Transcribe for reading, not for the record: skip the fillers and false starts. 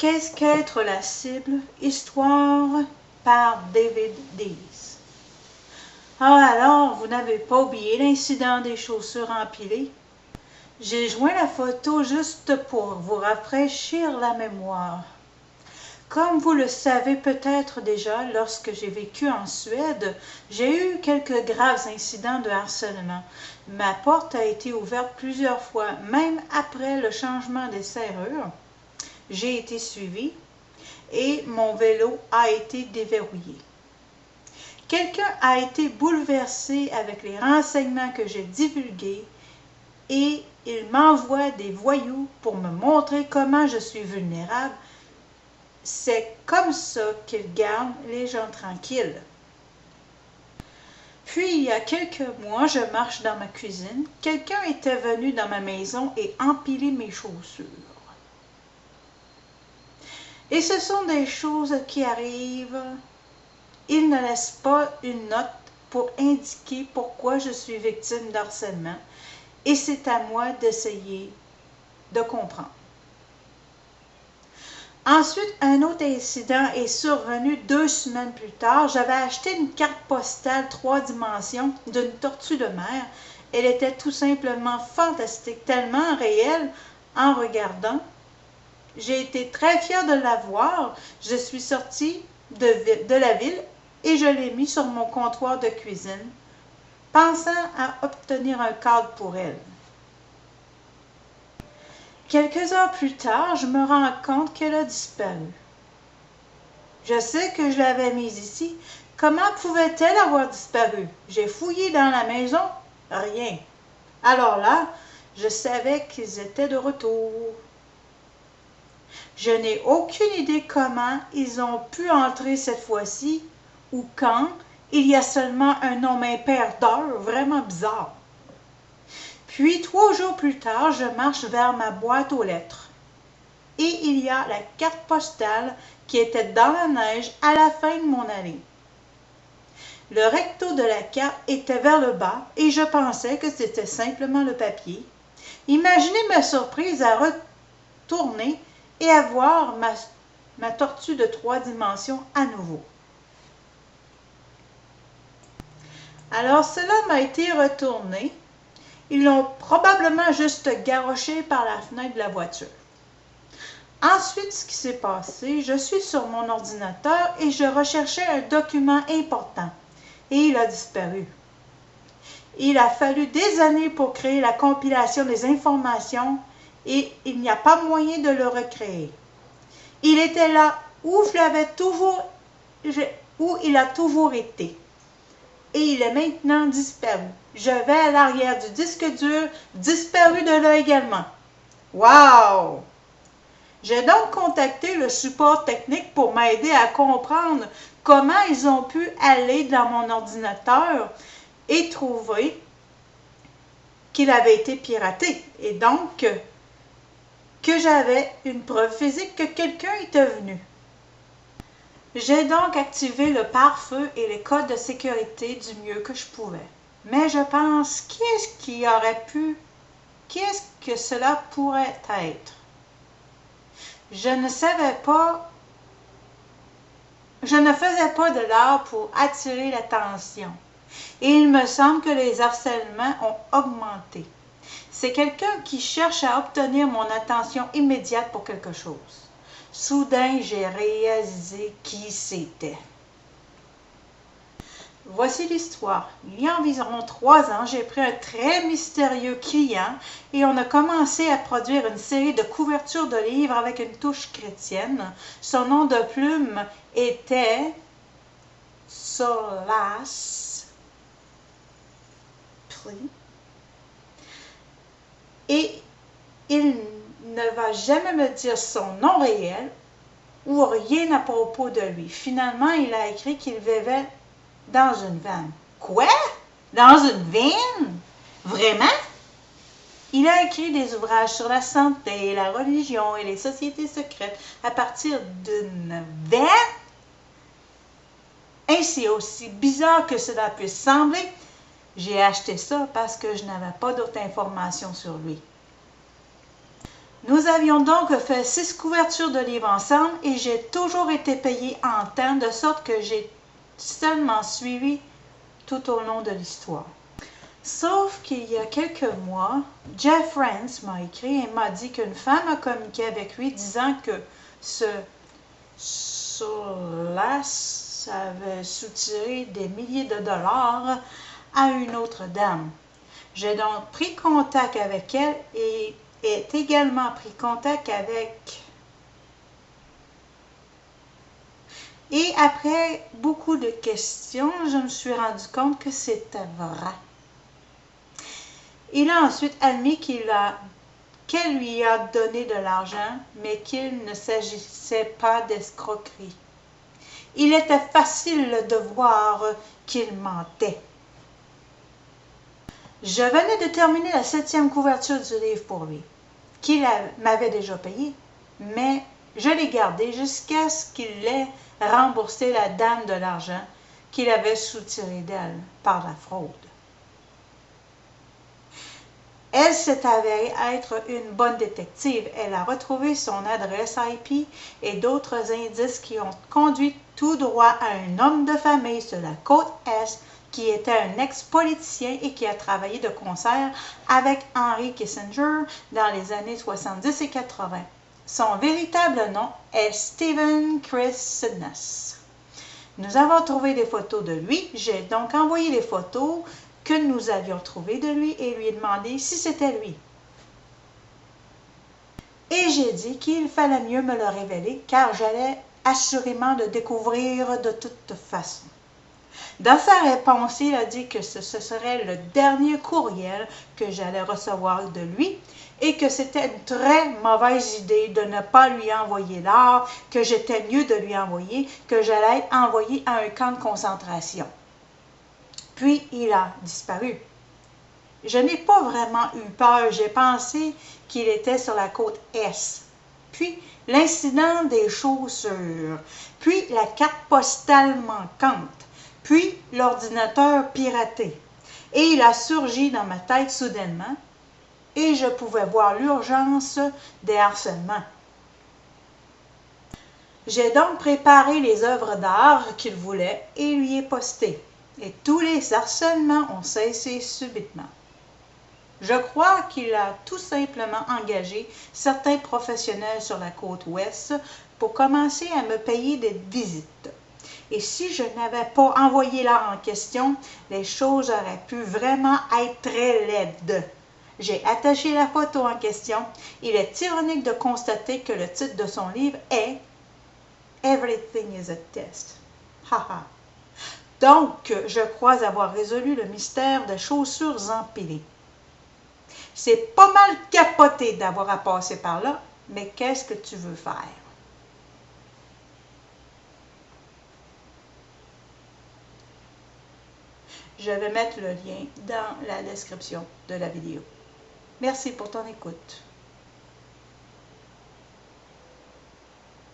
Qu'est-ce qu'être la cible? Histoire par David Dees. Ah alors, vous n'avez pas oublié l'incident des chaussures empilées? J'ai joint la photo juste pour vous rafraîchir la mémoire. Comme vous le savez peut-être déjà, lorsque j'ai vécu en Suède, j'ai eu quelques graves incidents de harcèlement. Ma porte a été ouverte plusieurs fois, même après le changement des serrures. J'ai été suivie et mon vélo a été déverrouillé. Quelqu'un a été bouleversé avec les renseignements que j'ai divulgués et il m'envoie des voyous pour me montrer comment je suis vulnérable. C'est comme ça qu'ils gardent les gens tranquilles. Puis, il y a quelques mois, je marche dans ma cuisine. Quelqu'un était venu dans ma maison et empilé mes chaussures. Et ce sont des choses qui arrivent. Il ne laisse pas une note pour indiquer pourquoi je suis victime d'harcèlement. Et c'est à moi d'essayer de comprendre. Ensuite, un autre incident est survenu 2 semaines plus tard. J'avais acheté une carte postale 3 dimensions d'une tortue de mer. Elle était tout simplement fantastique, tellement réelle en regardant. J'ai été très fière de la voir. Je suis sortie de la ville et je l'ai mis sur mon comptoir de cuisine, pensant à obtenir un cadre pour elle. Quelques heures plus tard, je me rends compte qu'elle a disparu. Je sais que je l'avais mise ici. Comment pouvait-elle avoir disparu? J'ai fouillé dans la maison, rien. Alors là, je savais qu'ils étaient de retour. Je n'ai aucune idée comment ils ont pu entrer cette fois-ci ou quand. Il y a seulement un nombre impair d'heures, vraiment bizarre. Puis 3 jours plus tard, je marche vers ma boîte aux lettres. Et il y a la carte postale qui était dans la neige à la fin de mon allée. Le recto de la carte était vers le bas et je pensais que c'était simplement le papier. Imaginez ma surprise à retourner et à voir ma tortue de 3 dimensions à nouveau. Alors cela m'a été retourné. Ils l'ont probablement juste garoché par la fenêtre de la voiture. Ensuite, ce qui s'est passé, je suis sur mon ordinateur et je recherchais un document important. Et il a disparu. Il a fallu des années pour créer la compilation des informations et il n'y a pas moyen de le recréer. Il était là où il a toujours été. Et il est maintenant disparu. Je vais à l'arrière du disque dur, disparu de là également. Wow! J'ai donc contacté le support technique pour m'aider à comprendre comment ils ont pu aller dans mon ordinateur et trouver qu'il avait été piraté. Et donc, que j'avais une preuve physique que quelqu'un était venu. J'ai donc activé le pare-feu et les codes de sécurité du mieux que je pouvais. Mais je pense, qui est-ce que cela pourrait être? Je ne faisais pas de l'art pour attirer l'attention. Et il me semble que les harcèlements ont augmenté. C'est quelqu'un qui cherche à obtenir mon attention immédiate pour quelque chose. Soudain, j'ai réalisé qui c'était. Voici l'histoire. Il y a environ 3 ans, j'ai pris un très mystérieux client et on a commencé à produire une série de couvertures de livres avec une touche chrétienne. Son nom de plume était Solas. Et il ne va jamais me dire son nom réel ou rien à propos de lui. Finalement, il a écrit qu'il vivait dans une vanne. Quoi? Dans une vanne? Vraiment? Il a écrit des ouvrages sur la santé, la religion et les sociétés secrètes à partir d'une vanne? Ainsi, aussi bizarre que cela puisse sembler, j'ai acheté ça parce que je n'avais pas d'autres informations sur lui. Nous avions donc fait 6 couvertures de livres ensemble et j'ai toujours été payée en temps, de sorte que j'ai seulement suivi tout au long de l'histoire. Sauf qu'il y a quelques mois, Jeff Rance m'a écrit et m'a dit qu'une femme a communiqué avec lui disant que ce Solas avait soutiré des milliers de dollars à une autre dame. J'ai donc pris contact avec elle et est également pris contact avec... Et après beaucoup de questions, je me suis rendu compte que c'était vrai. Il a ensuite admis qu'elle lui a donné de l'argent, mais qu'il ne s'agissait pas d'escroquerie. Il était facile de voir qu'il mentait. Je venais de terminer la 7e couverture du livre pour lui, qu'il m'avait déjà payé, mais je l'ai gardé jusqu'à ce qu'il ait remboursé la dame de l'argent qu'il avait soutiré d'elle par la fraude. Elle s'est avérée être une bonne détective. Elle a retrouvé son adresse IP et d'autres indices qui ont conduit tout droit à un homme de famille sur la côte Est qui était un ex-politicien et qui a travaillé de concert avec Henry Kissinger dans les années 70 et 80. Son véritable nom est Stephen Chris Sidness. Nous avons trouvé des photos de lui. J'ai donc envoyé les photos que nous avions trouvées de lui et lui ai demandé si c'était lui. Et j'ai dit qu'il fallait mieux me le révéler car j'allais assurément le découvrir de toute façon. Dans sa réponse, il a dit que ce serait le dernier courriel que j'allais recevoir de lui et que c'était une très mauvaise idée de ne pas lui envoyer l'or, que j'étais mieux de lui envoyer, que j'allais être envoyé à un camp de concentration. Puis il a disparu. Je n'ai pas vraiment eu peur, j'ai pensé qu'il était sur la côte Est. Puis l'incident des chaussures, puis la carte postale manquante, puis l'ordinateur piraté. Et il a surgi dans ma tête soudainement, et je pouvais voir l'urgence des harcèlements. J'ai donc préparé les œuvres d'art qu'il voulait et lui ai posté. Et tous les harcèlements ont cessé subitement. Je crois qu'il a tout simplement engagé certains professionnels sur la côte ouest pour commencer à me payer des visites. Et si je n'avais pas envoyé l'art en question, les choses auraient pu vraiment être très laides. J'ai attaché la photo en question. Il est ironique de constater que le titre de son livre est « Everything is a test ». Haha. Donc, je crois avoir résolu le mystère des chaussures empilées. C'est pas mal capoté d'avoir à passer par là, mais qu'est-ce que tu veux faire? Je vais mettre le lien dans la description de la vidéo. Merci pour ton écoute.